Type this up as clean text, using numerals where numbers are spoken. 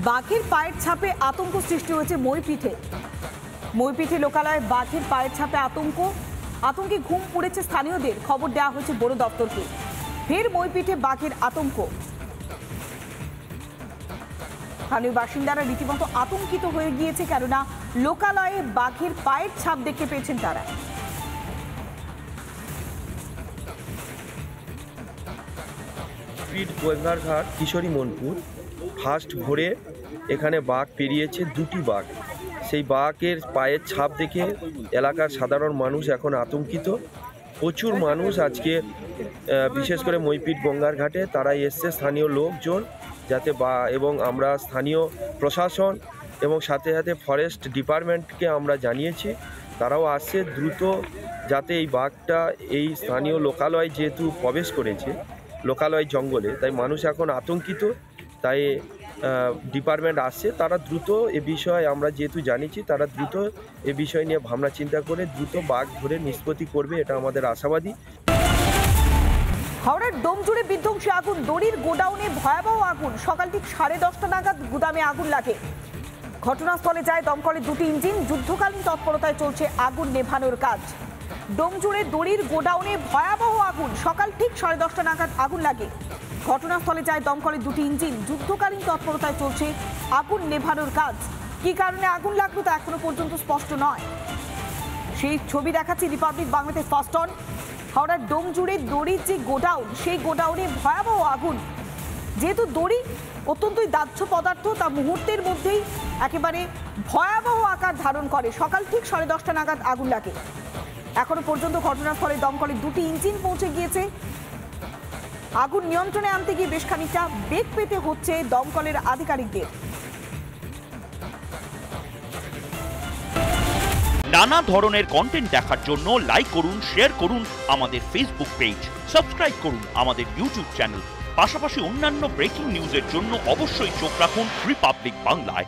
বাঘের পায়ের ছাপে আতঙ্ক সৃষ্টি হয়েছে মইপিঠে লোকালয়ে বাঘের পায়ের ছাপে আতঙ্কে ঘুম উড়েছে স্থানীয়দের। খবর দেওয়া হয়েছে বন দপ্তরকে। ফের মইপিঠে বাঘের আতঙ্ক। স্থানীয় বাসিন্দারা রীতিমতো আতঙ্কিত হয়ে গিয়েছে, কেননা লোকালয়ে বাঘের পায়ের ছাপ দেখতে পেয়েছেন তারা। গোয়েন্দারঘাট কিশোরী মনপুর ফার্স্ট ভোরে এখানে বাঘ পেরিয়েছে, দুটি বাঘ। সেই বাঘের পায়ের ছাপ দেখে এলাকার সাধারণ মানুষ এখন আতঙ্কিত। প্রচুর মানুষ আজকে বিশেষ করে মইপিঠ গঙ্গার ঘাটে তারা এসছে, স্থানীয় লোকজন যাতে এবং আমরা স্থানীয় প্রশাসন এবং সাথে সাথে ফরেস্ট ডিপার্টমেন্টকে আমরা জানিয়েছি, তারাও আসছে দ্রুত যাতে এই বাঘটা এই স্থানীয় লোকালয় যেহেতু প্রবেশ করেছে লোকালয় জঙ্গলে, তাই মানুষ এখন আতঙ্কিত। তাই ডিপার্টমেন্ট আসছে, তারা দ্রুত এ বিষয়ে আমরা যেহেতু জানিয়েছি তারা দ্রুত এ বিষয় নিয়ে ভাবনা চিন্তা করে দ্রুত বাঘ ধরে নিষ্পত্তি করবে, এটা আমাদের আশাবাদী। হাওড়ার ডোমজুড়ে বিধ্বংসী আগুন, দড়ির গোডাউনে ভয়াবহ আগুন। সকাল ঠিক 10:30 নাগাদ গুদামে আগুন লাগে। ঘটনাস্থলে যায় দমকলের দুটি ইঞ্জিন। যুদ্ধকালীন তৎপরতায় চলছে আগুন নেভানোর কাজ। ডোমজুড়ে দড়ির গোডাউনে ভয়াবহ আগুন। সকাল ঠিক 10:30 নাগাদ আগুন লাগে। ঘটনাস্থলে যায় দমকলের দুটি ইঞ্জিন। যুদ্ধকালীন তৎপরতায় চলছে আগুন নেভানোর কাজ। কি কারণে আগুন লাগলো তা এখনো পর্যন্ত স্পষ্ট নয়। সেই ছবি দেখাচ্ছি রিপাবলিক বাংলাতে ফার্স্ট অন। হাওড়ার ডোমজুড়ে দড়ির যে গোডাউন, সেই গোডাউনে ভয়াবহ আগুন। যেহেতু দড়ি অত্যন্তই দাহ্য পদার্থ, তা মুহূর্তের মধ্যেই একেবারে ভয়াবহ আকার ধারণ করে। সকাল ঠিক 10:30 নাগাদ আগুন লাগে। এখনো পর্যন্ত ঘটনাস্থলে দমকলের দুটি ইঞ্জিন পৌঁছে গিয়েছে। আগুন নিয়ন্ত্রণে আনতে গিয়ে বেশ খানিকটা বেগ পেতে হচ্ছে দমকলের আধিকারিকদের। নানা ধরনের কন্টেন্ট দেখার জন্য লাইক করুন, শেয়ার করুন আমাদের ফেসবুক পেজ, সাবস্ক্রাইব করুন আমাদের ইউটিউব চ্যানেল। পাশাপাশি অন্যান্য ব্রেকিং নিউজের জন্য অবশ্যই চোখ রাখুন রিপাবলিক বাংলায়।